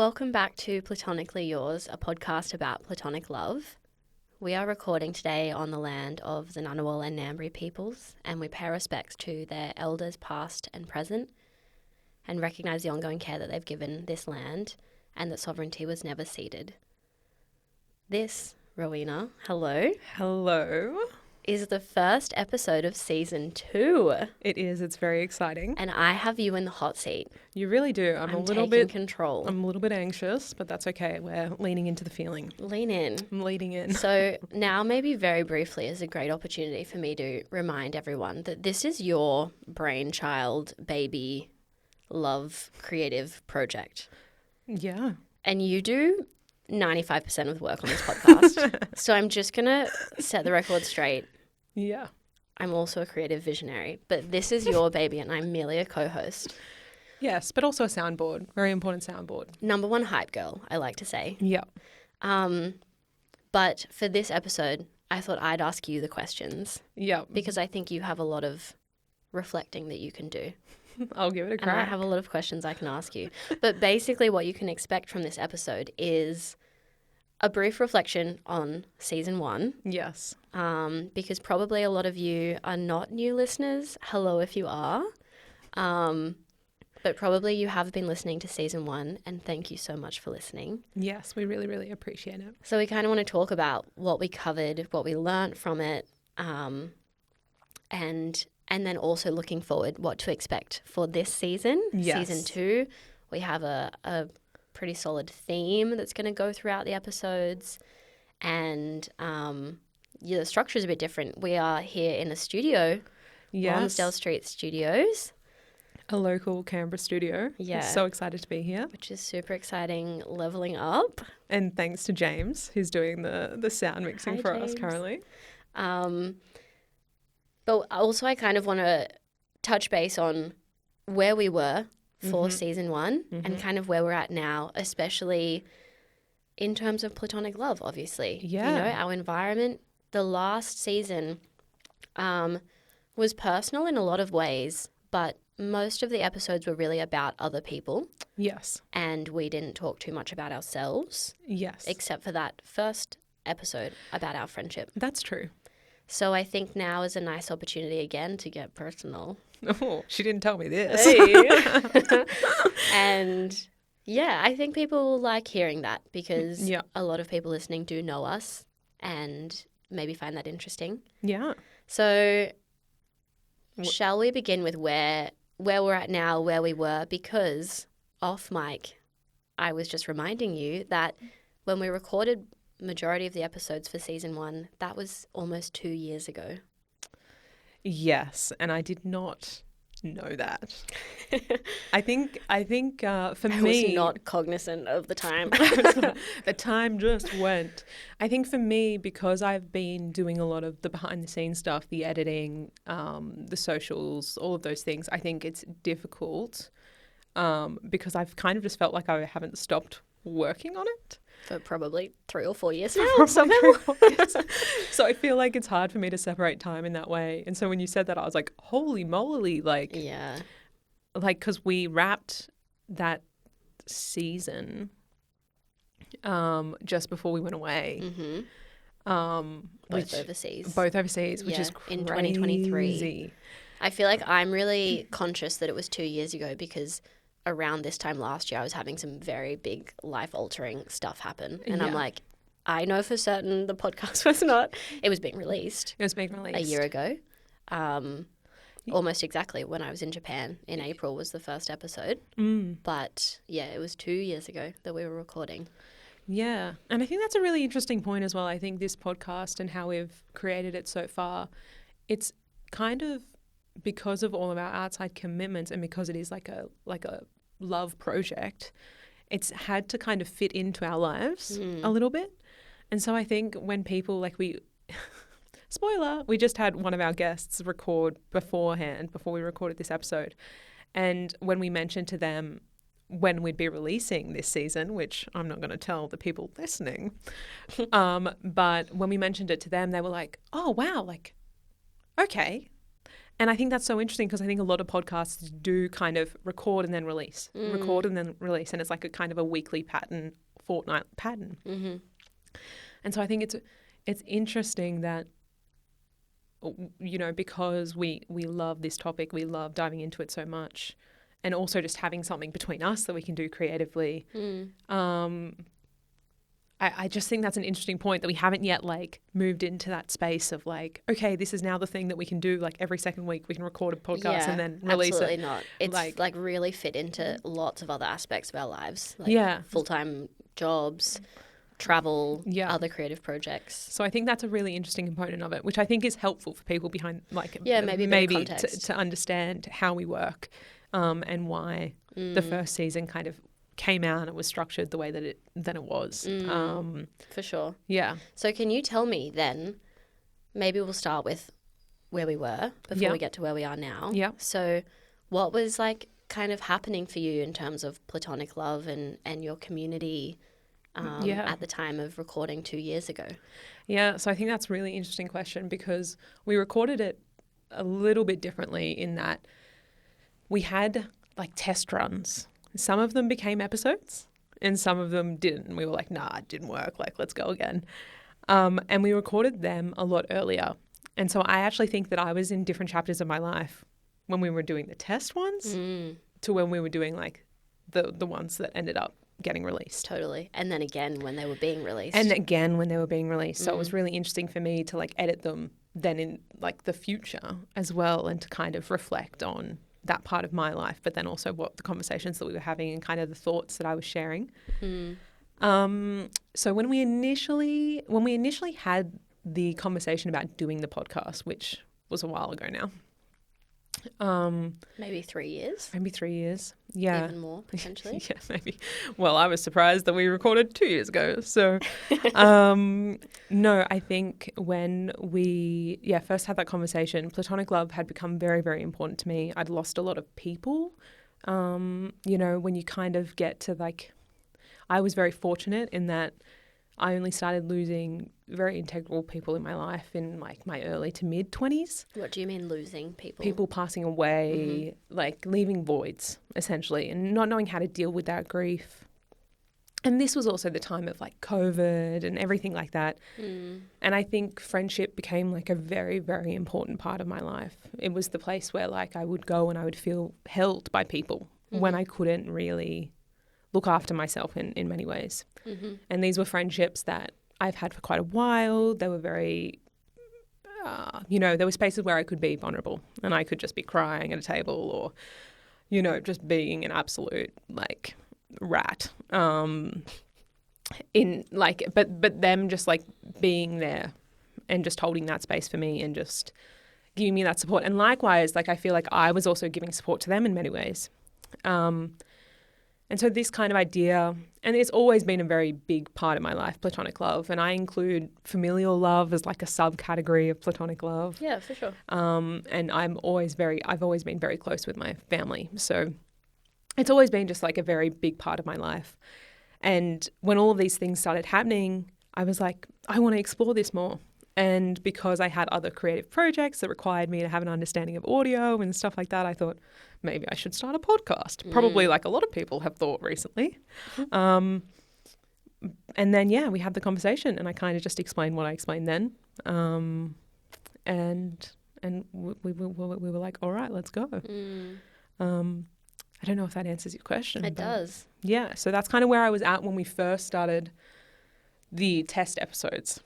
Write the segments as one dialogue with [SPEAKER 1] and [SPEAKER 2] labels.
[SPEAKER 1] Welcome back to Platonically Yours, a podcast about platonic love. We are recording today on the land of the Ngunnawal and Ngambri peoples, and we pay respects to their elders past and present and recognise the ongoing care that they've given this land and that sovereignty was never ceded. This, Rowena, hello,
[SPEAKER 2] Hello.
[SPEAKER 1] is the first episode of season 2.
[SPEAKER 2] It is. It's very exciting.
[SPEAKER 1] And I have you in the hot seat.
[SPEAKER 2] You really do. I'm a little
[SPEAKER 1] taking
[SPEAKER 2] bit
[SPEAKER 1] control.
[SPEAKER 2] I'm a little bit anxious, but that's okay. We're leaning into the feeling.
[SPEAKER 1] Lean in.
[SPEAKER 2] I'm leading in.
[SPEAKER 1] So now maybe very briefly is a great opportunity for me to remind everyone that this is your brainchild, baby, love, creative project.
[SPEAKER 2] Yeah.
[SPEAKER 1] And you do 95% of the work on this podcast. So I'm just going to set the record straight.
[SPEAKER 2] Yeah.
[SPEAKER 1] I'm also a creative visionary, but this is your baby and I'm merely a co-host.
[SPEAKER 2] Yes, but also a soundboard. Very important soundboard.
[SPEAKER 1] Number one hype girl, I like to say.
[SPEAKER 2] Yeah.
[SPEAKER 1] But for this episode, I thought I'd ask you the questions
[SPEAKER 2] Yeah.
[SPEAKER 1] because I think you have a lot of reflecting that you can do.
[SPEAKER 2] I'll give it a crack.
[SPEAKER 1] And I have a lot of questions I can ask you. But basically what you can expect from this episode is a brief reflection on season 1.
[SPEAKER 2] Yes.
[SPEAKER 1] Because probably a lot of you are not new listeners. Hello if you are. But probably you have been listening to season 1, and thank you so much for listening.
[SPEAKER 2] Yes, we really, really appreciate it.
[SPEAKER 1] So we kind of want to talk about what we covered, what we learnt from it, and then also looking forward, what to expect for this season,
[SPEAKER 2] Yes.
[SPEAKER 1] season 2. We have a pretty solid theme that's going to go throughout the episodes, and the structure is a bit different. We are here in a studio,
[SPEAKER 2] Yes.
[SPEAKER 1] Lonsdale Street Studios,
[SPEAKER 2] A local Canberra studio.
[SPEAKER 1] Yeah.
[SPEAKER 2] So excited to be here.
[SPEAKER 1] which is super exciting, leveling up.
[SPEAKER 2] And thanks to James, who's doing the sound mixing
[SPEAKER 1] Hi,
[SPEAKER 2] for us
[SPEAKER 1] James.
[SPEAKER 2] currently.
[SPEAKER 1] But also I kind of want to touch base on where we were for season 1 and kind of where we're at now, especially in terms of platonic love, obviously.
[SPEAKER 2] Yeah.
[SPEAKER 1] You know, our environment, the last season was personal in a lot of ways, but most of the episodes were really about other people,
[SPEAKER 2] Yes.
[SPEAKER 1] and we didn't talk too much about ourselves,
[SPEAKER 2] Yes.
[SPEAKER 1] except for that first episode about our friendship.
[SPEAKER 2] That's true.
[SPEAKER 1] So I think now is a nice opportunity again to get personal.
[SPEAKER 2] Oh, she didn't tell me this.
[SPEAKER 1] Hey. And yeah, I think people will like hearing that because
[SPEAKER 2] Yeah.
[SPEAKER 1] a lot of people listening do know us and maybe find that interesting.
[SPEAKER 2] Yeah.
[SPEAKER 1] So shall we begin with where we're at now, where we were? Because off mic, I was just reminding you that when we recorded majority of the episodes for season 1, that was almost 2 years ago.
[SPEAKER 2] Yes, and I did not know that. I think for
[SPEAKER 1] I
[SPEAKER 2] me,
[SPEAKER 1] was not cognizant of the time.
[SPEAKER 2] the time just went. I think for me, because I've been doing a lot of the behind the scenes stuff, the editing, the socials, all of those things, I think it's difficult because I've kind of just felt like I haven't stopped working on it.
[SPEAKER 1] For probably 3 or 4 years now.
[SPEAKER 2] Probably 3 or 4 years. So I feel like it's hard for me to separate time in that way. And so when you said that, I was like, holy moly, like,
[SPEAKER 1] Yeah.
[SPEAKER 2] because we wrapped that season just before we went away.
[SPEAKER 1] Mm-hmm. Both overseas.
[SPEAKER 2] Both overseas, which
[SPEAKER 1] Yeah,
[SPEAKER 2] is crazy.
[SPEAKER 1] in 2023. I feel like I'm really conscious that it was 2 years ago because around this time last year, I was having some very big life-altering stuff happen. And I'm
[SPEAKER 2] Yeah.
[SPEAKER 1] like, I know for certain the podcast was not. It was being released
[SPEAKER 2] It was being released
[SPEAKER 1] a year ago. Almost exactly when I was in Japan in April was the first episode. But yeah, it was 2 years ago that we were recording.
[SPEAKER 2] Yeah. And I think that's a really interesting point as well. I think this podcast and how we've created it so far, it's kind of because of all of our outside commitments and because it is like a love project, it's had to kind of fit into our lives a little bit. And so I think when people spoiler, we just had one of our guests record beforehand, before we recorded this episode. And when we mentioned to them when we'd be releasing this season, which I'm not going to tell the people listening, but when we mentioned it to them, they were like, oh, wow, like, okay. And I think that's so interesting because I think a lot of podcasts do kind of record and then release, record and then release. And it's like a kind of a weekly pattern, fortnight pattern.
[SPEAKER 1] Mm-hmm.
[SPEAKER 2] And so I think it's interesting that, you know, because we love this topic, we love diving into it so much, and also just having something between us that we can do creatively. I just think that's an interesting point that we haven't yet like moved into that space of like, okay, this is now the thing that we can do. Like every second week we can record a podcast and then release
[SPEAKER 1] absolutely
[SPEAKER 2] it.
[SPEAKER 1] Not. It's like really fit into lots of other aspects of our lives. Like
[SPEAKER 2] Yeah.
[SPEAKER 1] full-time jobs, travel,
[SPEAKER 2] Yeah.
[SPEAKER 1] other creative projects.
[SPEAKER 2] So I think that's a really interesting component of it, which I think is helpful for people behind, like,
[SPEAKER 1] maybe a bit of context.
[SPEAKER 2] to understand how we work, and why the first season kind of came out and it was structured the way that it was.
[SPEAKER 1] For sure.
[SPEAKER 2] Yeah.
[SPEAKER 1] So can you tell me then, maybe we'll start with where we were before we get to where we are now.
[SPEAKER 2] Yeah.
[SPEAKER 1] So what was like kind of happening for you in terms of platonic love and your community at the time of recording 2 years ago?
[SPEAKER 2] Yeah, so I think that's a really interesting question because we recorded it a little bit differently in that we had like test runs. Some of them became episodes and some of them didn't. And we were like, nah, it didn't work. Like, let's go again. And we recorded them a lot earlier. And so I actually think that I was in different chapters of my life when we were doing the test ones to when we were doing like the ones that ended up getting released.
[SPEAKER 1] Totally. And then again when they were being released.
[SPEAKER 2] So it was really interesting for me to like edit them then in like the future as well and to kind of reflect on that part of my life, but then also what the conversations that we were having and kind of the thoughts that I was sharing. So when we initially had the conversation about doing the podcast, which was a while ago now.
[SPEAKER 1] Maybe 3 years?
[SPEAKER 2] Maybe 3 years. Yeah.
[SPEAKER 1] Even more, potentially?
[SPEAKER 2] Yeah, maybe. Well, I was surprised that we recorded 2 years ago. So, no, I think when we, first had that conversation, platonic love had become very, very important to me. I'd lost a lot of people. You know, when you kind of get to like, I was very fortunate in that I only started losing very integral people in my life in like my early to mid 20s.
[SPEAKER 1] What do you mean losing people?
[SPEAKER 2] People passing away, like leaving voids essentially and not knowing how to deal with that grief. And this was also the time of like COVID and everything like that. And I think friendship became like a very, very important part of my life. It was the place where like I would go and I would feel held by people when I couldn't really look after myself in many ways. And these were friendships that I've had for quite a while. They were very, you know, there were spaces where I could be vulnerable and I could just be crying at a table or, you know, just being an absolute like rat. In like, but them just like being there and just holding that space for me and just giving me that support. And likewise, like I feel like I was also giving support to them in many ways. And so this kind of idea, and it's always been a very big part of my life, platonic love, and I include familial love as like a subcategory of platonic love.
[SPEAKER 1] Yeah, for sure.
[SPEAKER 2] And I've always been very close with my family. So it's always been just like a very big part of my life. And when all of these things started happening, I was like, I want to explore this more. And because I had other creative projects that required me to have an understanding of audio and stuff like that, I thought maybe I should start a podcast. Probably like a lot of people have thought recently. And then, we had the conversation and I kind of just explained what I explained then. And we were like, all right, let's go. I don't know if that answers your question.
[SPEAKER 1] It does.
[SPEAKER 2] Yeah. So that's kind of where I was at when we first started the test episodes.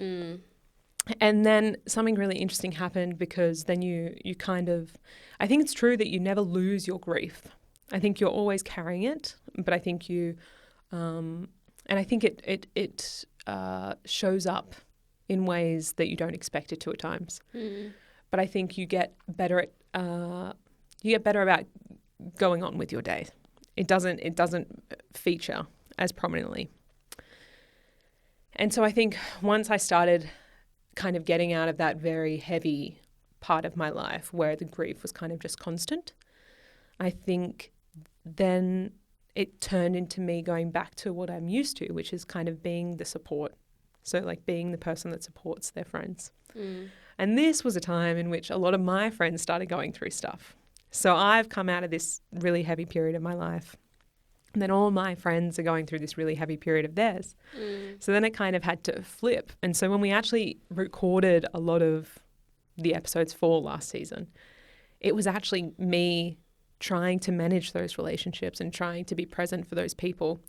[SPEAKER 2] And then something really interesting happened because then you kind of, I think it's true that you never lose your grief. I think you're always carrying it, but I think you, and I think it shows up in ways that you don't expect it to at times. But I think you get better about going on with your day. It doesn't feature as prominently. And so I think once I started kind of getting out of that very heavy part of my life where the grief was kind of just constant, I think then it turned into me going back to what I'm used to, which is kind of being the support. So like being the person that supports their friends. And this was a time in which a lot of my friends started going through stuff. So I've come out of this really heavy period of my life. And then all my friends are going through this really heavy period of theirs. So then it kind of had to flip. And so when we actually recorded a lot of the episodes for last season, it was actually me trying to manage those relationships and trying to be present for those people,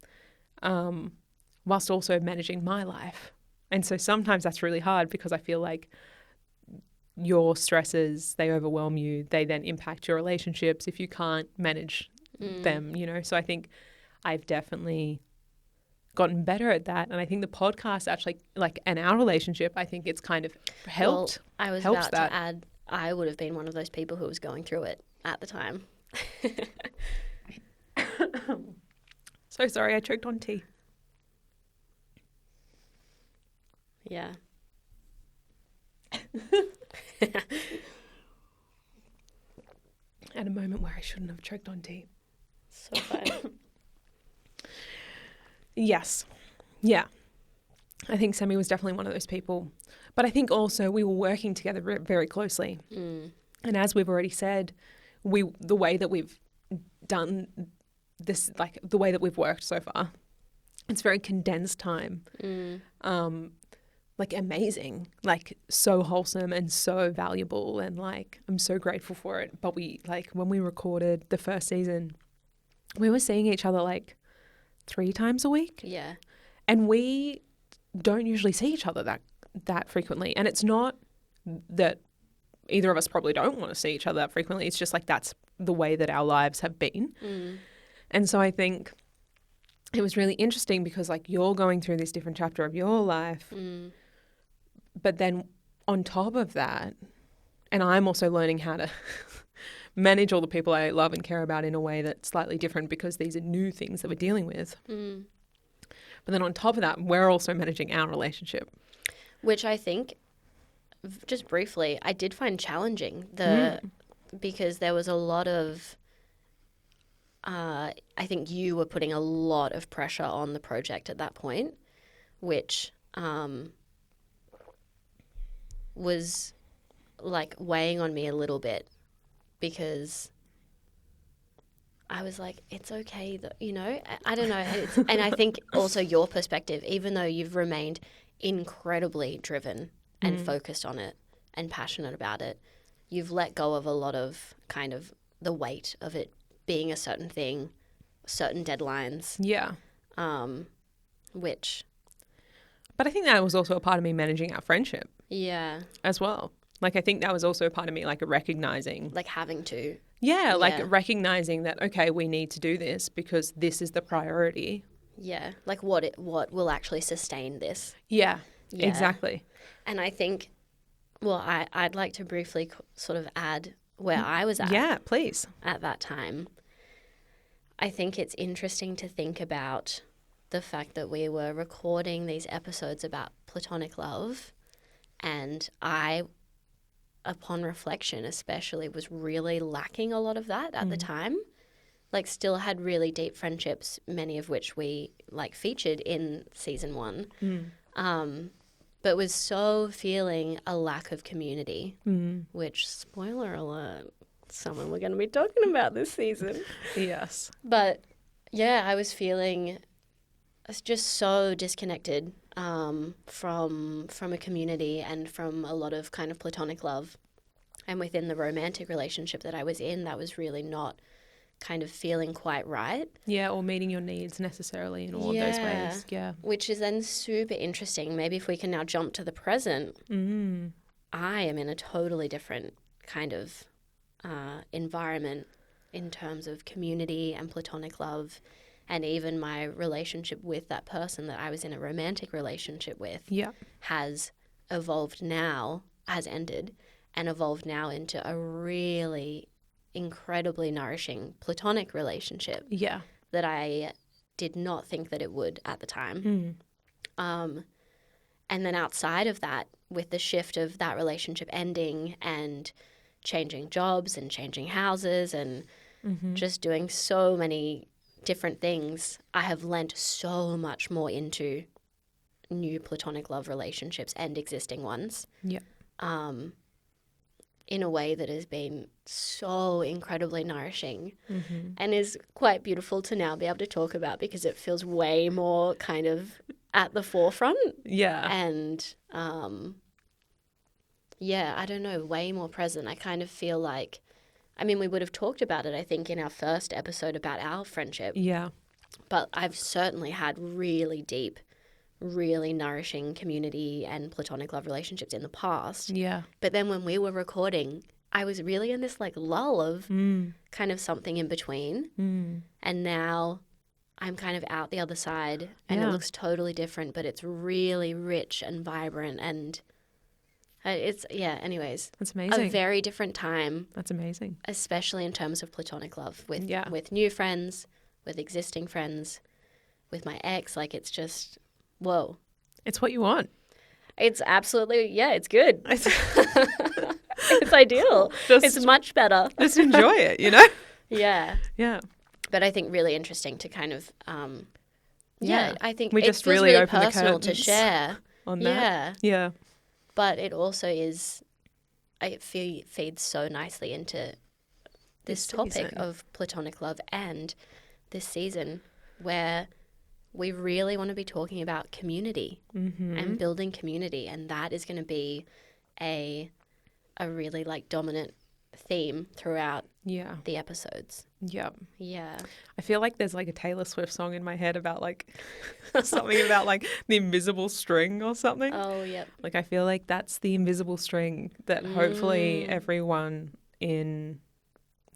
[SPEAKER 2] whilst also managing my life. And so sometimes that's really hard because I feel like your stresses, they overwhelm you. They then impact your relationships if you can't manage them, you know. So I think I've definitely gotten better at that. And I think the podcast actually, like, and our relationship, I think it's kind of helped.
[SPEAKER 1] Well, I was about to add, I would have been one of those people who was going through it at the time.
[SPEAKER 2] So sorry, I choked on tea.
[SPEAKER 1] Yeah.
[SPEAKER 2] At a moment where I shouldn't have choked on tea.
[SPEAKER 1] So fine.
[SPEAKER 2] Yes. Yeah. I think Sami was definitely one of those people. But I think also we were working together very closely. And as we've already said, the way that we've done this, like the way that we've worked so far, it's very condensed time. Like amazing, like so wholesome and so valuable, and like I'm so grateful for it. But we, like, when we recorded the first season, we were seeing each other like 3 times a week.
[SPEAKER 1] Yeah.
[SPEAKER 2] And we don't usually see each other that frequently. And it's not that either of us probably don't want to see each other that frequently. It's just like that's the way that our lives have been. And so I think it was really interesting because, like, you're going through this different chapter of your life. But then on top of that, and I'm also learning how to manage all the people I love and care about in a way that's slightly different because these are new things that we're dealing with. But then on top of that, we're also managing our relationship.
[SPEAKER 1] Which I think, just briefly, I did find challenging because there was a lot of, I think you were putting a lot of pressure on the project at that point, which was like weighing on me a little bit because I was like, it's okay, you know, I don't know. And I think also your perspective, even though you've remained incredibly driven and focused on it and passionate about it, you've let go of a lot of kind of the weight of it being a certain thing, certain deadlines.
[SPEAKER 2] Yeah.
[SPEAKER 1] Which.
[SPEAKER 2] But I think that was also a part of me managing our friendship.
[SPEAKER 1] Yeah.
[SPEAKER 2] As well. Like, I think that was also a part of me, like, recognizing.
[SPEAKER 1] Like having to.
[SPEAKER 2] Yeah, like recognizing that, okay, we need to do this because this is the priority.
[SPEAKER 1] Yeah, like what will actually sustain this.
[SPEAKER 2] Yeah, exactly.
[SPEAKER 1] And I think, well, I'd like to briefly sort of add where I was at.
[SPEAKER 2] Yeah, please.
[SPEAKER 1] At that time. I think it's interesting to think about the fact that we were recording these episodes about platonic love, and I, upon reflection especially, was really lacking a lot of that at the time. Like, still had really deep friendships, many of which we, like, featured in season 1. But was so feeling a lack of community, which, spoiler alert, someone we're going to be talking about this season.
[SPEAKER 2] Yes.
[SPEAKER 1] But, yeah, I was feeling just so disconnected from a community and from a lot of kind of platonic love. And within the romantic relationship that I was in, that was really not kind of feeling quite right.
[SPEAKER 2] Yeah, or meeting your needs necessarily in all of those ways. Yeah.
[SPEAKER 1] Which is then super interesting. Maybe if we can now jump to the present, I am in a totally different kind of environment in terms of community and platonic love, and even my relationship with that person that I was in a romantic relationship with has evolved now, has ended, and evolved now into a really incredibly nourishing platonic relationship that I did not think that it would at the time. And then outside of that, with the shift of that relationship ending and changing jobs and changing houses and just doing so many different things, I have lent so much more into new platonic love relationships and existing ones. in a way that has been so incredibly nourishing
[SPEAKER 2] Mm-hmm.
[SPEAKER 1] and is quite beautiful to now be able to talk about because it feels way more kind of at the forefront.
[SPEAKER 2] Yeah.
[SPEAKER 1] And yeah, I don't know, way more present. I kind of feel like, I mean, we would have talked about it, I think, in our first episode about our friendship,
[SPEAKER 2] Yeah.
[SPEAKER 1] but I've certainly had really deep, really nourishing community and platonic love relationships in the past.
[SPEAKER 2] Yeah.
[SPEAKER 1] But then when we were recording, I was really in this like lull of
[SPEAKER 2] Mm.
[SPEAKER 1] kind of something in between.
[SPEAKER 2] Mm.
[SPEAKER 1] And now I'm kind of out the other side and it
[SPEAKER 2] Yeah.
[SPEAKER 1] looks totally different, but it's really rich and vibrant. And it's, yeah, anyways,
[SPEAKER 2] That's
[SPEAKER 1] a
[SPEAKER 2] amazing.
[SPEAKER 1] very different time,
[SPEAKER 2] That's amazing.
[SPEAKER 1] especially in terms of platonic love with,
[SPEAKER 2] Yeah.
[SPEAKER 1] with new friends, with existing friends, with my ex. Like, it's just, whoa.
[SPEAKER 2] It's what you want.
[SPEAKER 1] It's absolutely, yeah, it's good.
[SPEAKER 2] It's
[SPEAKER 1] It's ideal. It's much better.
[SPEAKER 2] just enjoy it, you know?
[SPEAKER 1] Yeah.
[SPEAKER 2] Yeah.
[SPEAKER 1] But I think really interesting to kind of,
[SPEAKER 2] Yeah.
[SPEAKER 1] I think
[SPEAKER 2] We
[SPEAKER 1] it
[SPEAKER 2] just
[SPEAKER 1] feels
[SPEAKER 2] really
[SPEAKER 1] really
[SPEAKER 2] opened the
[SPEAKER 1] personal to
[SPEAKER 2] curtains
[SPEAKER 1] share.
[SPEAKER 2] On
[SPEAKER 1] Yeah.
[SPEAKER 2] that. Yeah.
[SPEAKER 1] But it also is, it feeds so nicely into this topic
[SPEAKER 2] season.
[SPEAKER 1] of platonic love and this season where we really want to be talking about community
[SPEAKER 2] Mm-hmm.
[SPEAKER 1] and building community. And that is going to be a really like dominant theme throughout
[SPEAKER 2] Yeah.
[SPEAKER 1] the episodes.
[SPEAKER 2] Yeah.
[SPEAKER 1] Yeah.
[SPEAKER 2] I feel like there's like a Taylor Swift song in my head about like something about like the invisible string or something.
[SPEAKER 1] Oh, yep.
[SPEAKER 2] Like I feel like that's the invisible string that hopefully everyone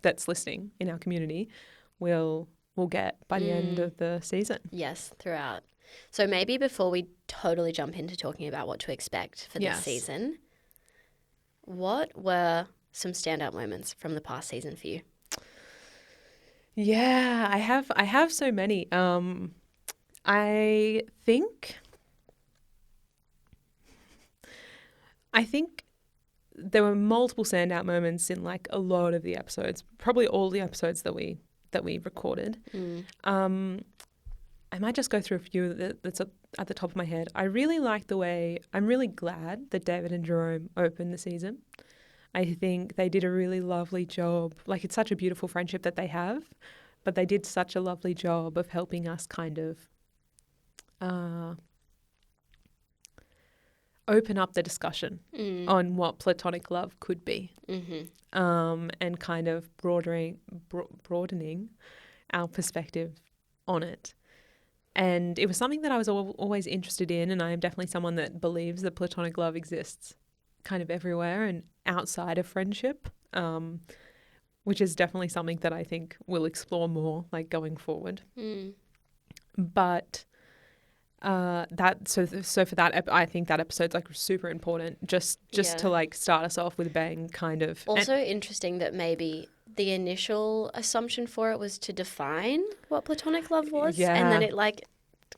[SPEAKER 2] that's listening in our community will get by the end of the season.
[SPEAKER 1] Yes, throughout. So maybe before we totally jump into talking about what to expect for this
[SPEAKER 2] Yes.
[SPEAKER 1] season, what were some standout moments from the past season for you?
[SPEAKER 2] Yeah, I have so many. I think there were multiple standout moments in like a lot of the episodes, probably all the episodes that we recorded. I might just go through a few that's at the top of my head. I really like the way, I'm really glad that David and Jerome opened the season. I think they did a really lovely job. Like, it's such a beautiful friendship that they have, but they did such a lovely job of helping us kind of open up the discussion on what platonic love could be, and kind of broadening our perspective on it. And it was something that I was always interested in, and I am definitely someone that believes that platonic love exists kind of everywhere and outside of friendship, which is definitely something that I think we'll explore more like going forward. But so for that, I think that episode's like super important, just to like start us off with a bang, kind of.
[SPEAKER 1] Also interesting that maybe the initial assumption for it was to define what platonic love was, and then it like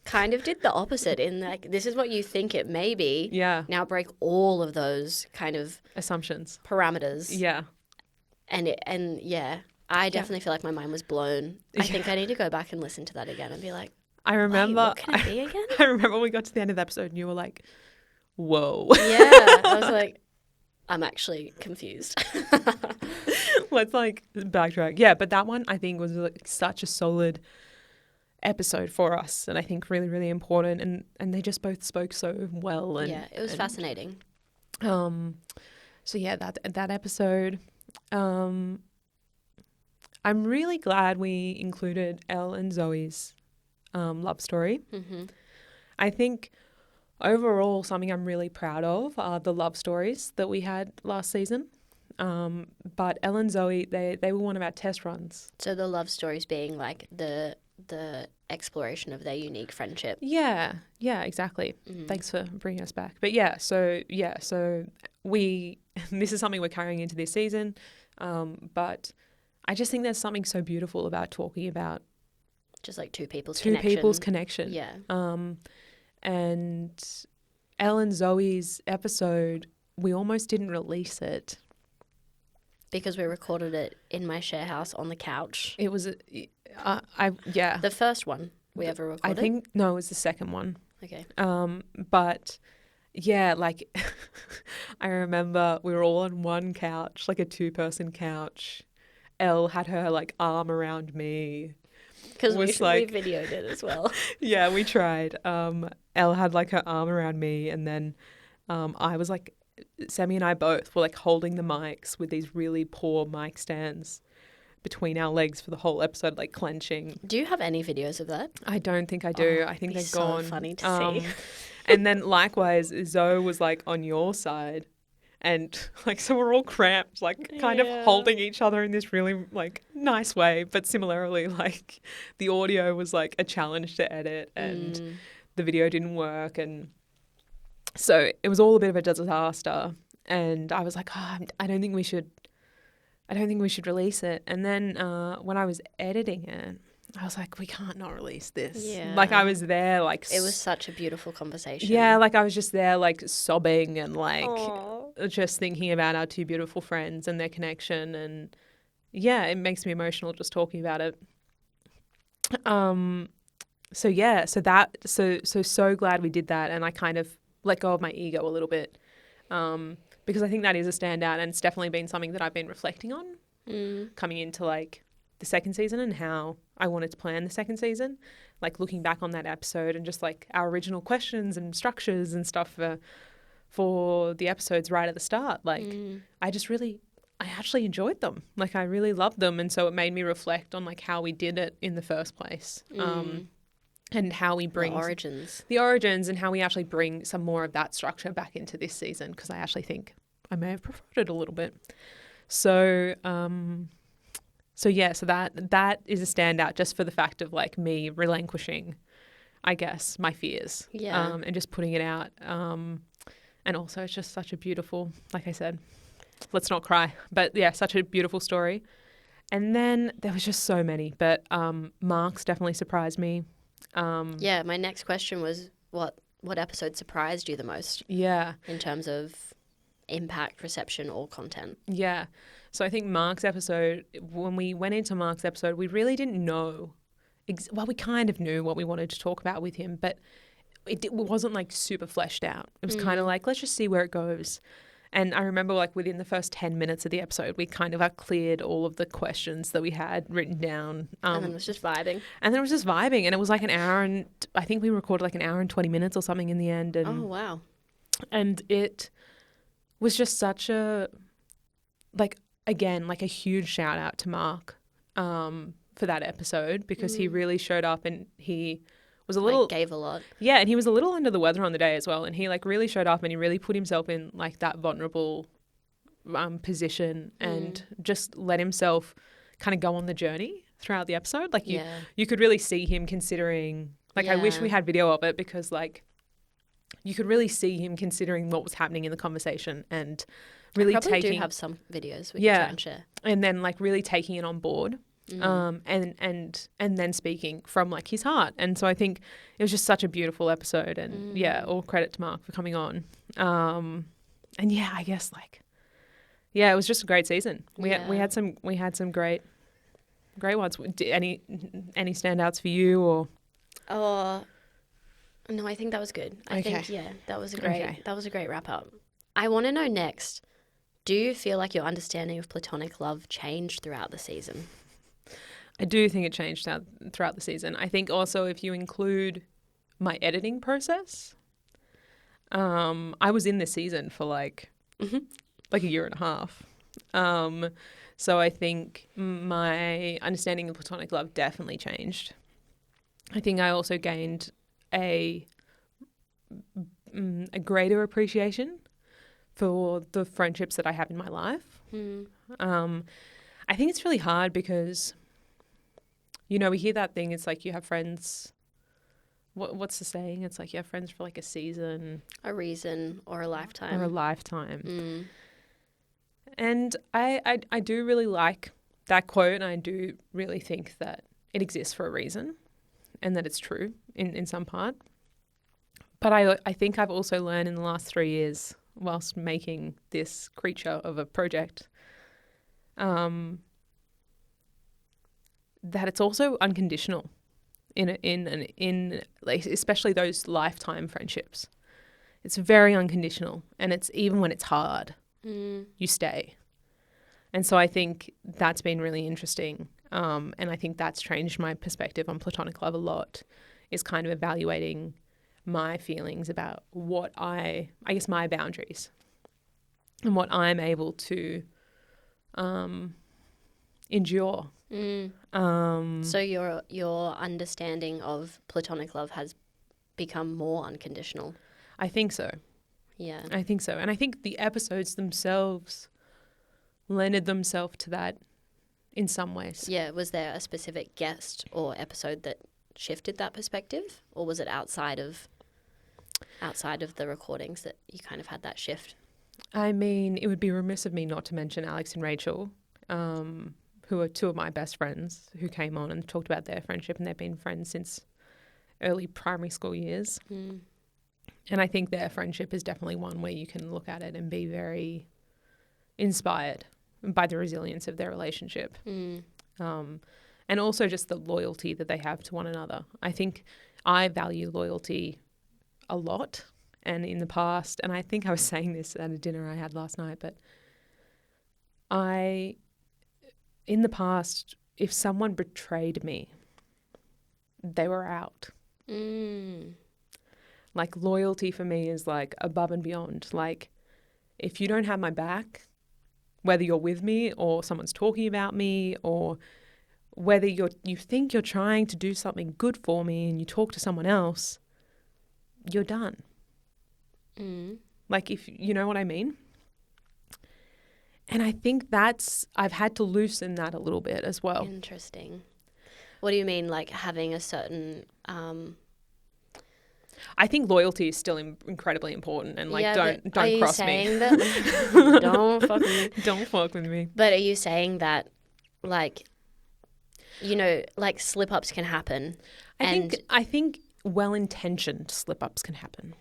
[SPEAKER 1] kind of did the opposite in like, this is what you think it may be.
[SPEAKER 2] Yeah.
[SPEAKER 1] Now break all of those kind of
[SPEAKER 2] assumptions,
[SPEAKER 1] parameters.
[SPEAKER 2] Yeah.
[SPEAKER 1] And yeah, I definitely feel like my mind was blown. I think I need to go back and listen to that again and be like,
[SPEAKER 2] I remember.
[SPEAKER 1] Wait, what can it be again?
[SPEAKER 2] I remember we got to the end of the episode and you were like, "Whoa."
[SPEAKER 1] Yeah, I was like, I'm actually confused.
[SPEAKER 2] Let's like backtrack. Yeah, but that one I think was like such a solid episode for us, and I think really, really important. And they just both spoke so well. And
[SPEAKER 1] yeah, it was fascinating.
[SPEAKER 2] So yeah, that episode. I'm really glad we included Elle and Zoe's love story. I think overall something I'm really proud of are the love stories that we had last season. But Elle and Zoe, they were one of our test runs.
[SPEAKER 1] So the love stories being like the exploration of their unique friendship.
[SPEAKER 2] Yeah, exactly. Thanks for bringing us back. But so we this is something we're carrying into this season. But I just think there's something so beautiful about talking about
[SPEAKER 1] just like two people's
[SPEAKER 2] connection.
[SPEAKER 1] Yeah.
[SPEAKER 2] And Elle and Zoe's episode, we almost didn't release it
[SPEAKER 1] because we recorded it in my share house on the couch.
[SPEAKER 2] It was
[SPEAKER 1] the first one we ever recorded.
[SPEAKER 2] I think no, it was the second one.
[SPEAKER 1] Okay.
[SPEAKER 2] But yeah, like I remember we were all on one couch, like a 2-person couch. Elle had her like arm around me.
[SPEAKER 1] Because we
[SPEAKER 2] Was like,
[SPEAKER 1] videoed it as well.
[SPEAKER 2] yeah, we tried. Elle had like her arm around me, and then I was like, Sami and I both were like holding the mics with these really poor mic stands between our legs for the whole episode, like clenching.
[SPEAKER 1] Do you have any videos of that?
[SPEAKER 2] I don't think I do.
[SPEAKER 1] Oh,
[SPEAKER 2] I think
[SPEAKER 1] it'd be
[SPEAKER 2] they're
[SPEAKER 1] so
[SPEAKER 2] gone.
[SPEAKER 1] funny to see.
[SPEAKER 2] And then likewise, Zoe was like on your side. And like, so we're all cramped, like kind of
[SPEAKER 1] Yeah.
[SPEAKER 2] holding each other in this really like nice way. But similarly, like the audio was like a challenge to edit and the video didn't work. And so it was all a bit of a disaster. And I was like, oh, I don't think we should release it. And then when I was editing it, I was like, we can't not release this.
[SPEAKER 1] Yeah.
[SPEAKER 2] Like I was there, like
[SPEAKER 1] It was such a beautiful conversation.
[SPEAKER 2] yeah, like I was just there, like sobbing and like
[SPEAKER 1] Aw.
[SPEAKER 2] just thinking about our 2 beautiful friends and their connection. And yeah, it makes me emotional just talking about it. So yeah, so glad we did that, and I kind of let go of my ego a little bit, because I think that is a standout, and it's definitely been something that I've been reflecting on coming into like the second season and how I wanted to plan the second season, like looking back on that episode and just like our original questions and structures and stuff for the episodes right at the start. Like I actually enjoyed them. Like I really loved them, and so it made me reflect on like how we did it in the first place. And how we bring the origins and how we actually bring some more of that structure back into this season, because I actually think I may have preferred it a little bit. So that is a standout just for the fact of like me relinquishing, I guess, my fears, and just putting it out. And also it's just such a beautiful, like I said, let's not cry, but yeah, such a beautiful story. And then there was just so many, but Mark's definitely surprised me.
[SPEAKER 1] Yeah, my next question was what episode surprised you the most?
[SPEAKER 2] Yeah.
[SPEAKER 1] In terms of impact, reception, or content?
[SPEAKER 2] Yeah. So I think Mark's episode, when we went into Mark's episode, we really didn't know. Well, we kind of knew what we wanted to talk about with him, but it wasn't like super fleshed out. It was kind of like, let's just see where it goes. And I remember like within the first 10 minutes of the episode, we kind of cleared all of the questions that we had written down.
[SPEAKER 1] And then it was just vibing.
[SPEAKER 2] And it was like an hour, and I think we recorded like an hour and 20 minutes or something in the end. And,
[SPEAKER 1] oh, wow.
[SPEAKER 2] And it was just such a, like, again, like a huge shout out to Mark for that episode, because he really showed up, and he was a little
[SPEAKER 1] like gave a lot.
[SPEAKER 2] Yeah, and he was a little under the weather on the day as well, and he like really showed up, and he really put himself in like that vulnerable position and just let himself kind of go on the journey throughout the episode. Like you could really see him considering, like I wish we had video of it, because like you could really see him considering what was happening in the conversation and really
[SPEAKER 1] probably
[SPEAKER 2] taking.
[SPEAKER 1] Do have some videos we can try and share.
[SPEAKER 2] And then like really taking it on board. And then speaking from like his heart. And so I think it was just such a beautiful episode, and all credit to Mark for coming on. And yeah, I guess like, yeah, it was just a great season. We had some great ones. Any standouts for you or?
[SPEAKER 1] Oh, no, I think that was good. I think that was a great wrap up. I want to know next, do you feel like your understanding of platonic love changed throughout the season?
[SPEAKER 2] I do think it changed throughout the season. I think also if you include my editing process, I was in this season for like a year and a half. So I think my understanding of platonic love definitely changed. I think I also gained a greater appreciation for the friendships that I have in my life. I think it's really hard because, you know, we hear that thing. It's like you have friends. What's the saying? It's like you have friends for like a season,
[SPEAKER 1] a reason, or a lifetime.
[SPEAKER 2] And I do really like that quote, and I do really think that it exists for a reason, and that it's true in some part. But I think I've also learned in the last 3 years, whilst making this creature of a project, that it's also unconditional in like, especially those lifetime friendships. It's very unconditional, and it's even when it's hard,
[SPEAKER 1] Mm.
[SPEAKER 2] you stay. And so I think that's been really interesting. And I think that's changed my perspective on platonic love a lot, is kind of evaluating my feelings about what I guess my boundaries and what I'm able to endure.
[SPEAKER 1] So your understanding of platonic love has become more unconditional.
[SPEAKER 2] I think so.
[SPEAKER 1] Yeah.
[SPEAKER 2] I think so. And I think the episodes themselves lended themselves to that in some ways.
[SPEAKER 1] Yeah. Was there a specific guest or episode that shifted that perspective, or was it outside of the recordings that you kind of had that shift?
[SPEAKER 2] I mean, it would be remiss of me not to mention Alex and Rachel, who are two of my best friends who came on and talked about their friendship, and they've been friends since early primary school years.
[SPEAKER 1] Mm.
[SPEAKER 2] And I think their friendship is definitely one where you can look at it and be very inspired by the resilience of their relationship.
[SPEAKER 1] Mm.
[SPEAKER 2] And also just the loyalty that they have to one another. I think I value loyalty a lot. And in the past, and I think I was saying this at a dinner I had last night, but in the past, if someone betrayed me, they were out.
[SPEAKER 1] Mm.
[SPEAKER 2] Like, loyalty for me is like above and beyond. Like, if you don't have my back, whether you're with me or someone's talking about me, or whether you think you're trying to do something good for me and you talk to someone else, you're done.
[SPEAKER 1] Mm.
[SPEAKER 2] Like, if you know what I mean? And I think I've had to loosen that a little bit as well.
[SPEAKER 1] Interesting. What do you mean, like having a certain...
[SPEAKER 2] I think loyalty is still incredibly important, and like,
[SPEAKER 1] Yeah,
[SPEAKER 2] don't
[SPEAKER 1] are you
[SPEAKER 2] cross
[SPEAKER 1] saying
[SPEAKER 2] me.
[SPEAKER 1] That, don't fuck with me.
[SPEAKER 2] Don't fuck with me.
[SPEAKER 1] But are you saying that, like, you know, like slip-ups can happen
[SPEAKER 2] I think well-intentioned slip-ups can happen.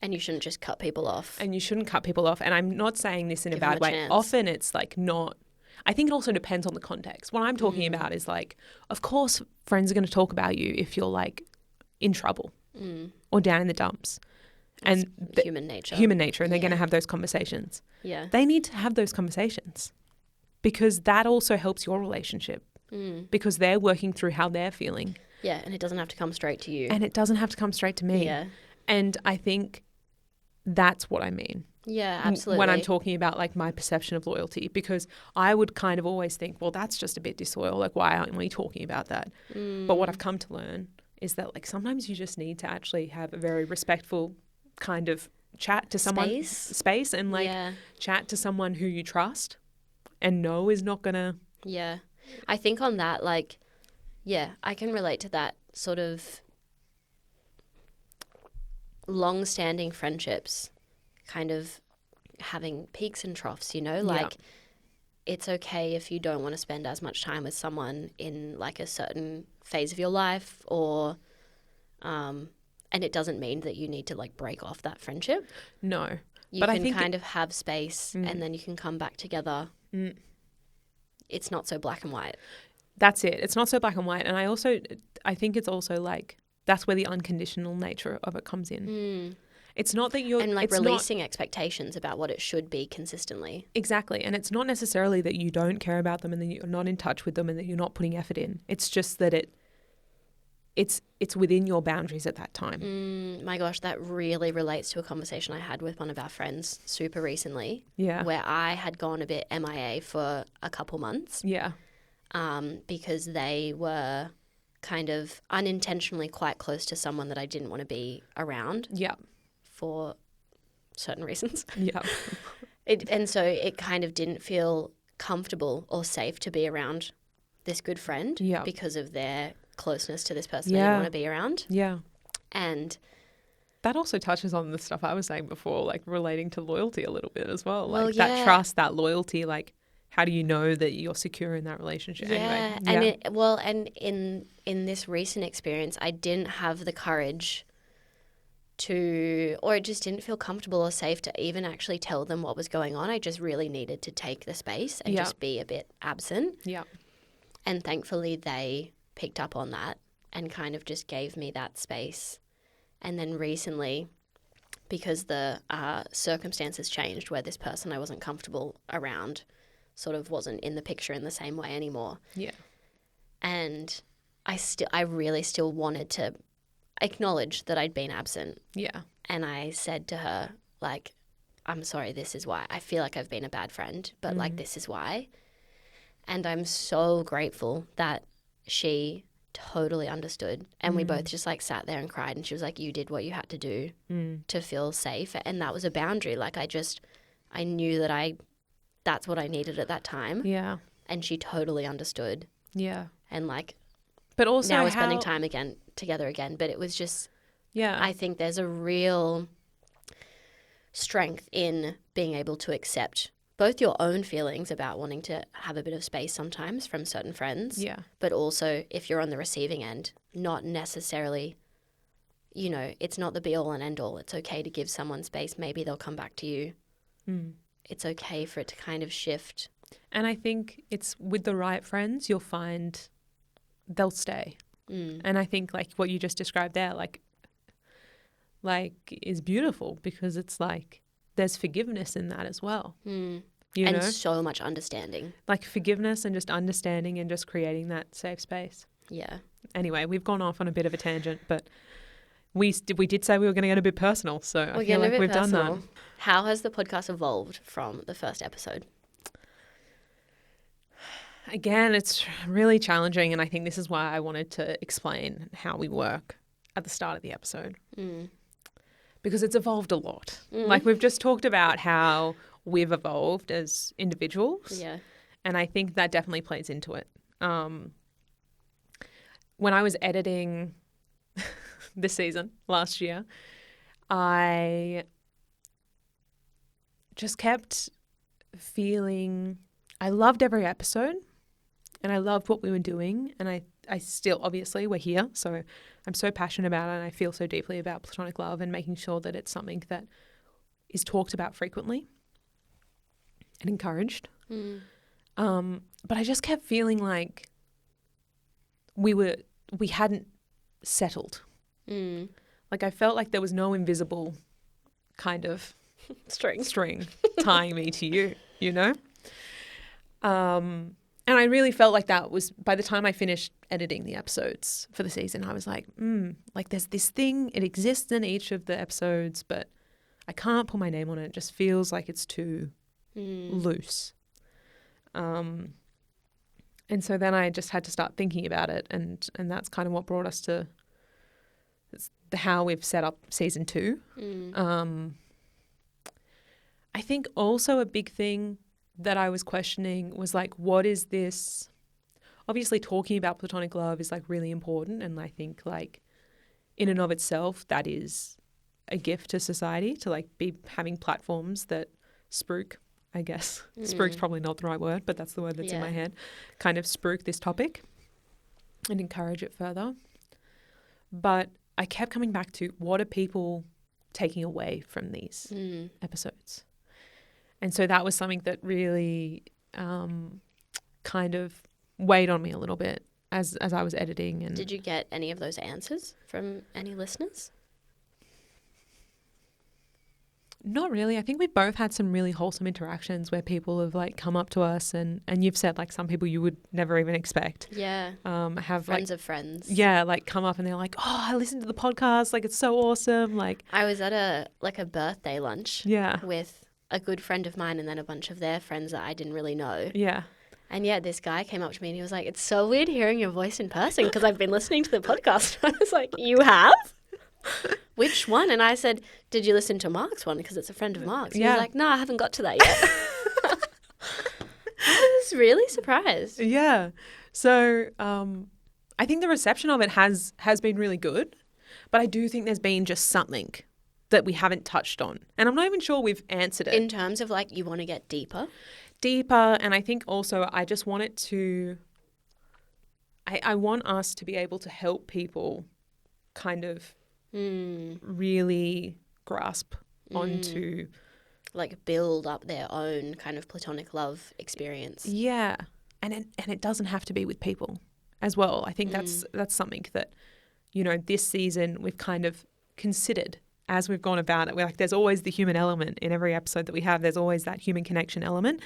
[SPEAKER 1] and you shouldn't just cut people off?
[SPEAKER 2] And you shouldn't cut people off. And I'm not saying this in a
[SPEAKER 1] Give them
[SPEAKER 2] bad
[SPEAKER 1] a
[SPEAKER 2] way.
[SPEAKER 1] chance.
[SPEAKER 2] Often it's like not... I think it also depends on the context. What I'm talking about is like, of course, friends are going to talk about you if you're like in trouble or down in the dumps.
[SPEAKER 1] That's
[SPEAKER 2] And
[SPEAKER 1] human nature.
[SPEAKER 2] And they're going to have those conversations.
[SPEAKER 1] Yeah.
[SPEAKER 2] They need to have those conversations because that also helps your relationship because they're working through how they're feeling.
[SPEAKER 1] Yeah, and it doesn't have to come straight to you.
[SPEAKER 2] And it doesn't have to come straight to me.
[SPEAKER 1] Yeah.
[SPEAKER 2] And I think that's what I mean.
[SPEAKER 1] Yeah, absolutely.
[SPEAKER 2] When I'm talking about like my perception of loyalty, because I would kind of always think, well, that's just a bit disloyal. Like, why aren't we talking about that? But what I've come to learn is that like sometimes you just need to actually have a very respectful kind of chat to someone, space and like chat to someone who you trust and know is not gonna.
[SPEAKER 1] Yeah, I think on that, like, yeah, I can relate to that sort of long-standing friendships kind of having peaks and troughs, you know, like it's okay if you don't want to spend as much time with someone in like a certain phase of your life, or and it doesn't mean that you need to like break off that friendship.
[SPEAKER 2] No,
[SPEAKER 1] you
[SPEAKER 2] but
[SPEAKER 1] can
[SPEAKER 2] I think
[SPEAKER 1] kind of have space and then you can come back together. It's not so black and white.
[SPEAKER 2] That's it. It's not so black and white. And I think it's also like that's where the unconditional nature of it comes in. It's not that you're...
[SPEAKER 1] And like releasing expectations about what it should be consistently.
[SPEAKER 2] Exactly. And it's not necessarily that you don't care about them and that you're not in touch with them and that you're not putting effort in. It's just that it's within your boundaries at that time.
[SPEAKER 1] My gosh, that really relates to a conversation I had with one of our friends super recently.
[SPEAKER 2] Yeah.
[SPEAKER 1] Where I had gone a bit MIA for a couple months.
[SPEAKER 2] Yeah.
[SPEAKER 1] Because they were kind of unintentionally quite close to someone that I didn't want to be around.
[SPEAKER 2] Yeah.
[SPEAKER 1] For certain reasons.
[SPEAKER 2] Yeah.
[SPEAKER 1] And so it kind of didn't feel comfortable or safe to be around this good friend because of their closeness to this person I didn't want to be around.
[SPEAKER 2] Yeah.
[SPEAKER 1] And
[SPEAKER 2] that also touches on the stuff I was saying before, like relating to loyalty a little bit as well.
[SPEAKER 1] Well,
[SPEAKER 2] like that trust, that loyalty, like how do you know that you're secure in that relationship?
[SPEAKER 1] Yeah.
[SPEAKER 2] Anyway.
[SPEAKER 1] And in this recent experience, I didn't have the courage or it just didn't feel comfortable or safe to even actually tell them what was going on. I just really needed to take the space and just be a bit absent.
[SPEAKER 2] Yeah.
[SPEAKER 1] And thankfully they picked up on that and kind of just gave me that space. And then recently because the circumstances changed where this person I wasn't comfortable around sort of wasn't in the picture in the same way anymore.
[SPEAKER 2] Yeah.
[SPEAKER 1] And I really still wanted to acknowledge that I'd been absent.
[SPEAKER 2] Yeah.
[SPEAKER 1] And I said to her, like, I'm sorry, this is why. I feel like I've been a bad friend, but like, this is why. And I'm so grateful that she totally understood. And we both just like sat there and cried. And she was like, you did what you had to do to feel safe. And that was a boundary. Like, I knew that that's what I needed at that time.
[SPEAKER 2] Yeah.
[SPEAKER 1] And she totally understood.
[SPEAKER 2] Yeah.
[SPEAKER 1] And like,
[SPEAKER 2] but also
[SPEAKER 1] now we're spending time together again. But it was just,
[SPEAKER 2] yeah,
[SPEAKER 1] I think there's a real strength in being able to accept both your own feelings about wanting to have a bit of space sometimes from certain friends.
[SPEAKER 2] Yeah.
[SPEAKER 1] But also if you're on the receiving end, not necessarily, it's not the be all and end all. It's okay to give someone space. Maybe they'll come back to you. It's okay for it to kind of shift.
[SPEAKER 2] And I think it's with the right friends, you'll find they'll stay. And I think like what you just described there, like is beautiful, because it's like there's forgiveness in that as well.
[SPEAKER 1] And
[SPEAKER 2] know?
[SPEAKER 1] So much understanding.
[SPEAKER 2] Like forgiveness and just understanding and just creating that safe space.
[SPEAKER 1] Yeah.
[SPEAKER 2] Anyway, we've gone off on a bit of a tangent, but we did say we were going to get a bit personal, so I feel like we've done that.
[SPEAKER 1] How has the podcast evolved from the first episode?
[SPEAKER 2] Again, it's really challenging, and I think this is why I wanted to explain how we work at the start of the episode. Because it's evolved a lot. Like we've just talked about how we've evolved as individuals.
[SPEAKER 1] Yeah.
[SPEAKER 2] And I think that definitely plays into it. When I was editing this season last year, I just kept feeling I loved every episode and I loved what we were doing, and I still, obviously we're here, so I'm so passionate about it, and I feel so deeply about platonic love and making sure that it's something that is talked about frequently and encouraged. But I just kept feeling like we hadn't settled. Like I felt like there was no invisible kind of string tying me to you, And I really felt like that was, by the time I finished editing the episodes for the season, I was like, like there's this thing, it exists in each of the episodes, but I can't put my name on it. It just feels like it's too loose. And so then I just had to start thinking about it, and that's kind of what brought us to how we've set up season 2. I think also a big thing that I was questioning was like, what is this? Obviously talking about platonic love is like really important, and I think like in and of itself that is a gift to society, to like be having platforms that spruik, I guess. Spruik's probably not the right word, but that's the word that's in my head. Kind of spruik this topic and encourage it further. But I kept coming back to, what are people taking away from these episodes? And so that was something that really kind of weighed on me a little bit as I was editing. And
[SPEAKER 1] did you get any of those answers from any listeners?
[SPEAKER 2] Not really. I think we both had some really wholesome interactions where people have like come up to us and you've said like some people you would never even expect.
[SPEAKER 1] Yeah.
[SPEAKER 2] Have
[SPEAKER 1] friends of friends.
[SPEAKER 2] Yeah, like come up and they're like, oh, I listened to the podcast. Like it's so awesome. Like
[SPEAKER 1] I was at a birthday lunch.
[SPEAKER 2] Yeah.
[SPEAKER 1] With a good friend of mine and then a bunch of their friends that I didn't really know.
[SPEAKER 2] Yeah.
[SPEAKER 1] And this guy came up to me and he was like, it's so weird hearing your voice in person because I've been listening to the podcast. I was like, you have? Which one? And I said, did you listen to Mark's one? Because it's a friend of Mark's. He was like, no, I haven't got to that yet. I was really surprised.
[SPEAKER 2] Yeah. So I think the reception of it has been really good, but I do think there's been just something that we haven't touched on. And I'm not even sure we've answered it.
[SPEAKER 1] In terms of like, you want to get deeper?
[SPEAKER 2] Deeper. And I think also I just want it to, I want us to be able to help people kind of really grasp onto.
[SPEAKER 1] Like build up their own kind of platonic love experience.
[SPEAKER 2] Yeah. And it doesn't have to be with people as well. I think that's something that, this season we've kind of considered as we've gone about it, we're like, there's always the human element in every episode that we have. There's always that human connection element,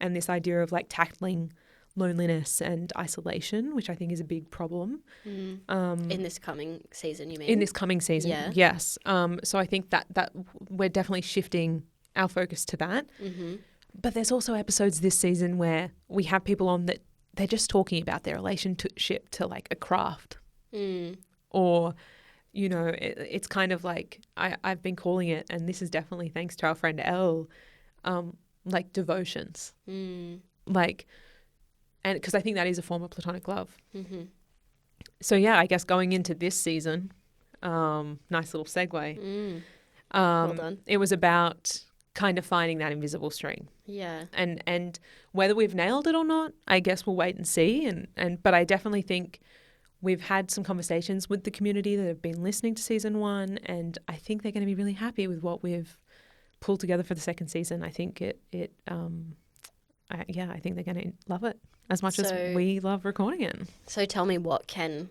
[SPEAKER 2] and this idea of like tackling loneliness and isolation, which I think is a big problem.
[SPEAKER 1] In this coming season, you mean?
[SPEAKER 2] In this coming season,
[SPEAKER 1] Yeah.
[SPEAKER 2] yes. So I think that we're definitely shifting our focus to that.
[SPEAKER 1] Mm-hmm.
[SPEAKER 2] But there's also episodes this season where we have people on that they're just talking about their relationship to like a craft, or you know, it's kind of like I've been calling it, and this is definitely thanks to our friend Elle, like devotions, like. And because I think that is a form of platonic love.
[SPEAKER 1] Mm-hmm.
[SPEAKER 2] So, yeah, I guess going into this season, nice little segue.
[SPEAKER 1] Well done.
[SPEAKER 2] It was about kind of finding that invisible string.
[SPEAKER 1] Yeah.
[SPEAKER 2] And whether we've nailed it or not, I guess we'll wait and see. But I definitely think we've had some conversations with the community that have been listening to season 1, and I think they're going to be really happy with what we've pulled together for the second season. I think I think they're going to love it as much as we love recording it.
[SPEAKER 1] So tell me, what can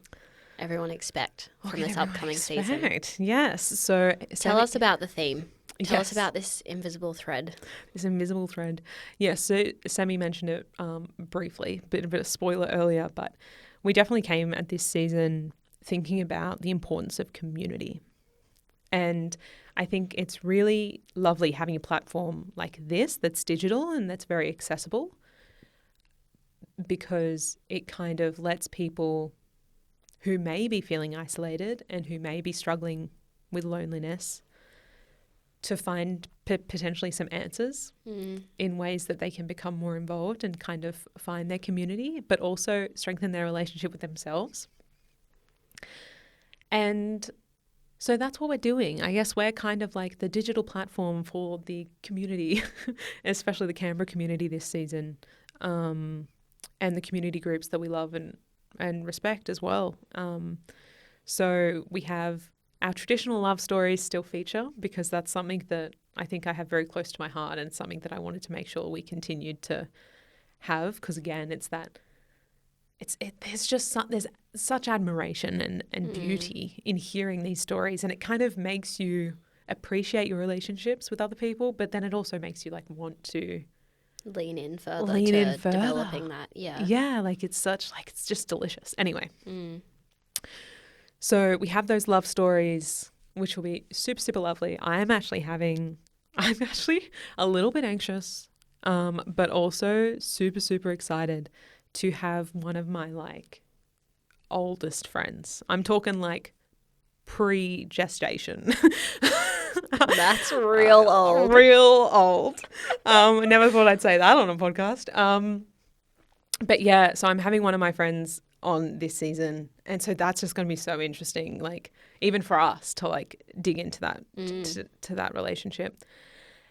[SPEAKER 1] everyone expect from this upcoming season?
[SPEAKER 2] Yes. So
[SPEAKER 1] tell us about the theme. Tell us
[SPEAKER 2] Yes.
[SPEAKER 1] about this invisible thread.
[SPEAKER 2] This invisible thread. Yes. So Sami mentioned it briefly, bit of a spoiler earlier, but we definitely came at this season thinking about the importance of community. And I think it's really lovely having a platform like this that's digital and that's very accessible, because it kind of lets people who may be feeling isolated and who may be struggling with loneliness to find potentially some answers in ways that they can become more involved and kind of find their community, but also strengthen their relationship with themselves. And so that's what we're doing. I guess we're kind of like the digital platform for the community, especially the Canberra community this season, and the community groups that we love and respect as well. So we have our traditional love stories still feature, because that's something that I think I have very close to my heart, and something that I wanted to make sure we continued to have, because again, there's such admiration and beauty in hearing these stories, and it kind of makes you appreciate your relationships with other people, but then it also makes you like want to
[SPEAKER 1] lean in further developing that.
[SPEAKER 2] Yeah, like it's just delicious. Anyway. So we have those love stories, which will be super, super lovely. I'm actually a little bit anxious, but also super, super excited to have one of my like oldest friends. I'm talking like pre-gestation.
[SPEAKER 1] That's real old.
[SPEAKER 2] Real old. Never thought I'd say that on a podcast. But yeah, so I'm having one of my friends on this season, and so that's just going to be so interesting, like even for us to like dig into that to that relationship.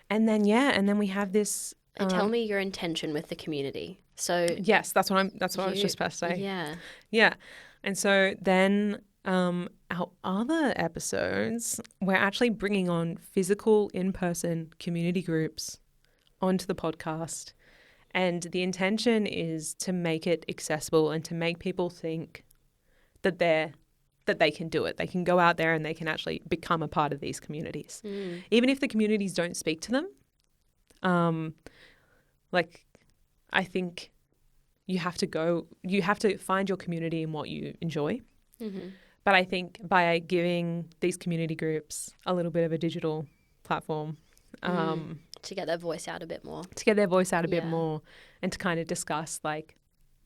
[SPEAKER 2] And then we have this
[SPEAKER 1] and tell me your intention with the community. So
[SPEAKER 2] yes, that's what I was just about to say. Yeah. And so then our other episodes, we're actually bringing on physical in-person community groups onto the podcast. And the intention is to make it accessible and to make people think that they can do it. They can go out there and they can actually become a part of these communities. Even if the communities don't speak to them. Like I think you have to find your community in what you enjoy. But I think by giving these community groups a little bit of a digital platform,
[SPEAKER 1] to get their voice out a bit more.
[SPEAKER 2] Bit more, and to kind of discuss, like,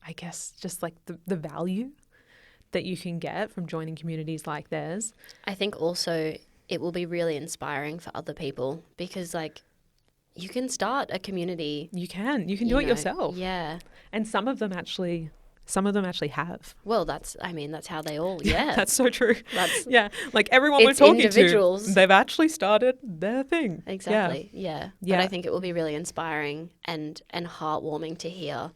[SPEAKER 2] I guess, just like the value that you can get from joining communities like theirs.
[SPEAKER 1] I think also it will be really inspiring for other people, because like you can start a community.
[SPEAKER 2] You can do it yourself.
[SPEAKER 1] Yeah.
[SPEAKER 2] And some of them actually have.
[SPEAKER 1] Well, that's how they all, yeah.
[SPEAKER 2] That's so true. Like everyone we're
[SPEAKER 1] it's
[SPEAKER 2] talking
[SPEAKER 1] individuals.
[SPEAKER 2] to, they've actually started their thing.
[SPEAKER 1] Exactly, yeah. But I think it will be really inspiring and heartwarming to hear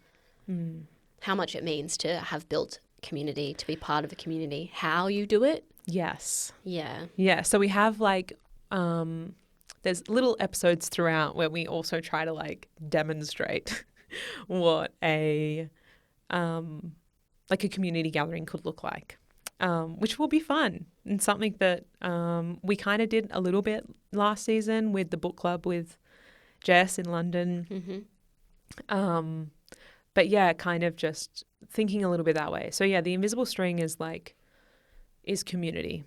[SPEAKER 1] how much it means to have built community, to be part of a community, how you do it.
[SPEAKER 2] Yes.
[SPEAKER 1] Yeah.
[SPEAKER 2] Yeah, so we have like, there's little episodes throughout where we also try to like demonstrate what a community gathering could look like. which will be fun and something that we kind of did a little bit last season with the book club with Jess in London.
[SPEAKER 1] Mm-hmm.
[SPEAKER 2] But yeah, kind of just thinking a little bit that way. So yeah, the invisible string is community.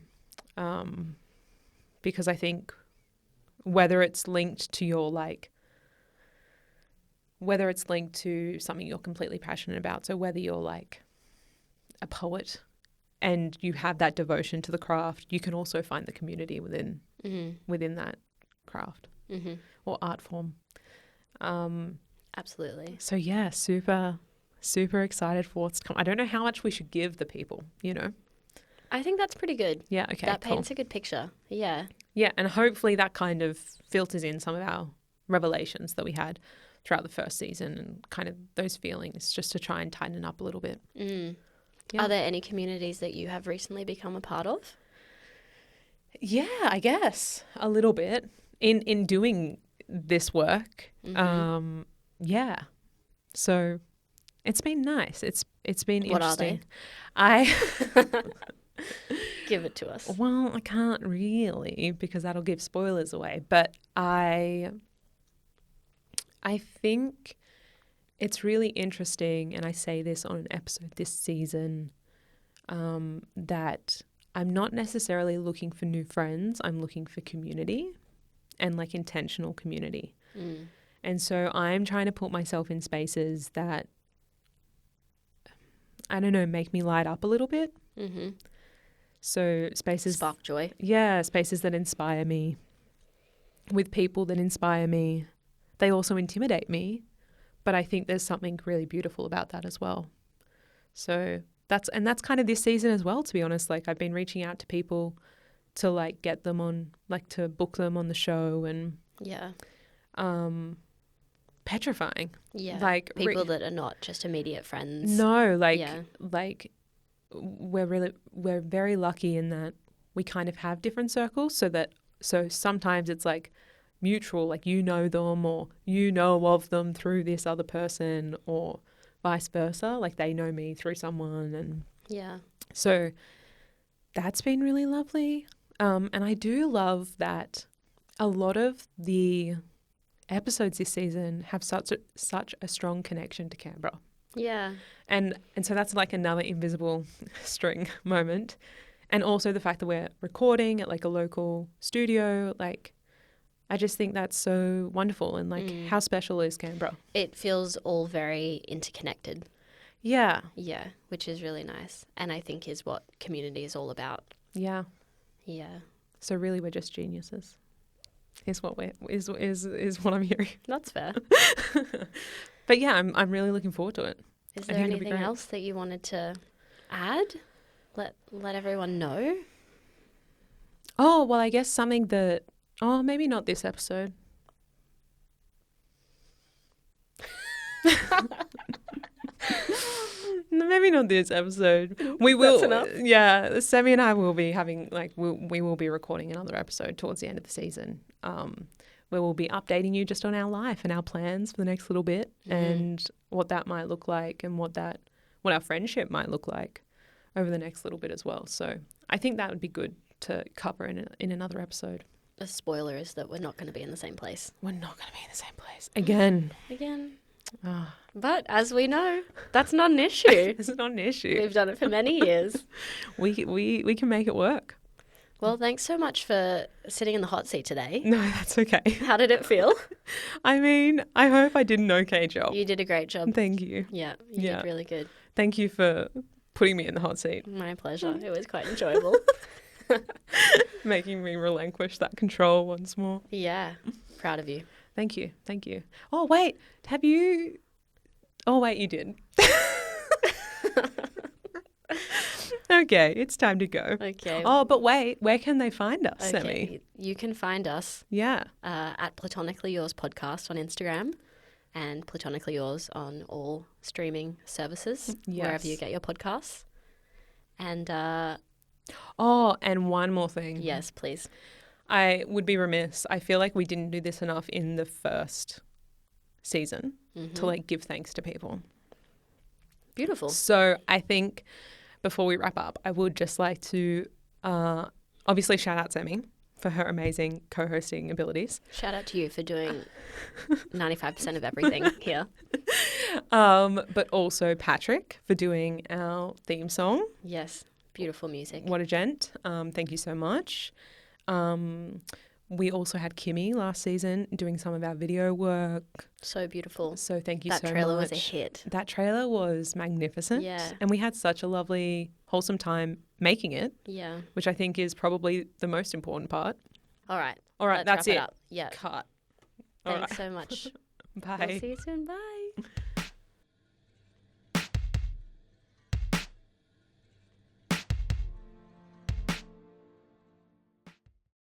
[SPEAKER 2] Because I think whether it's linked to whether it's linked to something you're completely passionate about. So whether you're like a poet and you have that devotion to the craft, you can also find the community within that craft or art form.
[SPEAKER 1] Absolutely.
[SPEAKER 2] So yeah, super, super excited for what's to come. I don't know how much we should give the people,
[SPEAKER 1] I think that's pretty good.
[SPEAKER 2] Yeah, okay,
[SPEAKER 1] That
[SPEAKER 2] cool.
[SPEAKER 1] paints a good picture. Yeah.
[SPEAKER 2] Yeah, and hopefully that kind of filters in some of our revelations that we had throughout the first season and kind of those feelings just to try and tighten it up a little bit.
[SPEAKER 1] Mm.
[SPEAKER 2] Yeah.
[SPEAKER 1] Are there any communities that you have recently become a part of?
[SPEAKER 2] Yeah, I guess a little bit in doing this work. Yeah. So it's been nice. It's been
[SPEAKER 1] What
[SPEAKER 2] interesting.
[SPEAKER 1] are they? Give it to us.
[SPEAKER 2] Well, I can't really because that'll give spoilers away, but I think it's really interesting, and I say this on an episode this season, that I'm not necessarily looking for new friends. I'm looking for community and like intentional community. And so I'm trying to put myself in spaces that, I don't know, make me light up a little bit.
[SPEAKER 1] Mm-hmm.
[SPEAKER 2] So spaces...
[SPEAKER 1] Spark joy.
[SPEAKER 2] Yeah, spaces that inspire me, with people that inspire me. They also intimidate me, but I think there's something really beautiful about that as well. So that's kind of this season as well, to be honest. Like I've been reaching out to people to like get them on, like to book them on the show, and
[SPEAKER 1] Yeah.
[SPEAKER 2] Petrifying.
[SPEAKER 1] Yeah.
[SPEAKER 2] Like
[SPEAKER 1] people that are not just immediate friends.
[SPEAKER 2] No, like
[SPEAKER 1] Yeah.
[SPEAKER 2] like we're very lucky in that we kind of have different circles, so sometimes it's like mutual, like you know them or you know of them through this other person, or vice versa, like they know me through someone, and
[SPEAKER 1] Yeah.
[SPEAKER 2] so that's been really lovely. And I do love that a lot of the episodes this season have such a strong connection to Canberra.
[SPEAKER 1] Yeah.
[SPEAKER 2] And so that's like another invisible string moment. And also the fact that we're recording at like a local studio, like I just think that's so wonderful. And like how special is Canberra?
[SPEAKER 1] It feels all very interconnected.
[SPEAKER 2] Yeah.
[SPEAKER 1] Yeah, which is really nice. And I think is what community is all about.
[SPEAKER 2] Yeah.
[SPEAKER 1] Yeah.
[SPEAKER 2] So really we're just geniuses. Is what I'm hearing.
[SPEAKER 1] That's fair.
[SPEAKER 2] But yeah, I'm really looking forward to it.
[SPEAKER 1] Is there anything else that you wanted to add? Let everyone know?
[SPEAKER 2] Oh, well, I guess something that... Oh, maybe not this episode. Maybe not this episode. We will...
[SPEAKER 1] That's enough.
[SPEAKER 2] Yeah, Sami and I will be having... Like, we will be recording another episode towards the end of the season. Where we'll be updating you just on our life and our plans for the next little bit, and what that might look like, and what our friendship might look like over the next little bit as well. So I think that would be good to cover in another episode.
[SPEAKER 1] The spoiler is that we're not going to be in the same place.
[SPEAKER 2] We're not going to be in the same place. Again.
[SPEAKER 1] But as we know, that's not an issue.
[SPEAKER 2] It's not an issue.
[SPEAKER 1] We've done it for many years.
[SPEAKER 2] We can make it work.
[SPEAKER 1] Well, thanks so much for sitting in the hot seat today.
[SPEAKER 2] No, that's okay.
[SPEAKER 1] How did it feel?
[SPEAKER 2] I mean, I hope I did an okay job.
[SPEAKER 1] You did a great job.
[SPEAKER 2] Thank you.
[SPEAKER 1] Yeah, you did really good.
[SPEAKER 2] Thank you for putting me in the hot seat.
[SPEAKER 1] My pleasure. It was quite enjoyable.
[SPEAKER 2] Making me relinquish that control once more.
[SPEAKER 1] Yeah, proud of you.
[SPEAKER 2] Thank you. Thank you. Oh, wait. Oh, wait, you did. Okay, it's time to go.
[SPEAKER 1] Okay.
[SPEAKER 2] Oh, but wait, where can they find us,
[SPEAKER 1] Okay.
[SPEAKER 2] Sami?
[SPEAKER 1] You can find us at Platonically Yours podcast on Instagram, and Platonically Yours on all streaming services, wherever you get your podcasts. And
[SPEAKER 2] and one more thing.
[SPEAKER 1] yes, please.
[SPEAKER 2] I would be remiss. I feel like we didn't do this enough in the first season to like give thanks to people.
[SPEAKER 1] Beautiful.
[SPEAKER 2] So I think before we wrap up, I would just like to obviously shout out Sami for her amazing co-hosting abilities.
[SPEAKER 1] Shout out to you for doing 95% of everything here.
[SPEAKER 2] But also Patrick for doing our theme song.
[SPEAKER 1] Yes, beautiful music.
[SPEAKER 2] What a gent. Thank you so much. We also had Kimmy last season doing some of our video work.
[SPEAKER 1] So beautiful.
[SPEAKER 2] So thank you so much.
[SPEAKER 1] That trailer was a hit.
[SPEAKER 2] That trailer was magnificent.
[SPEAKER 1] Yeah.
[SPEAKER 2] And we had such a lovely, wholesome time making it.
[SPEAKER 1] Yeah.
[SPEAKER 2] Which I think is probably the most important part.
[SPEAKER 1] All right.
[SPEAKER 2] All right,
[SPEAKER 1] Let's
[SPEAKER 2] that's
[SPEAKER 1] wrap
[SPEAKER 2] it.
[SPEAKER 1] Up. Yeah.
[SPEAKER 2] Cut.
[SPEAKER 1] Thanks so much.
[SPEAKER 2] Bye.
[SPEAKER 1] We'll see you soon. Bye.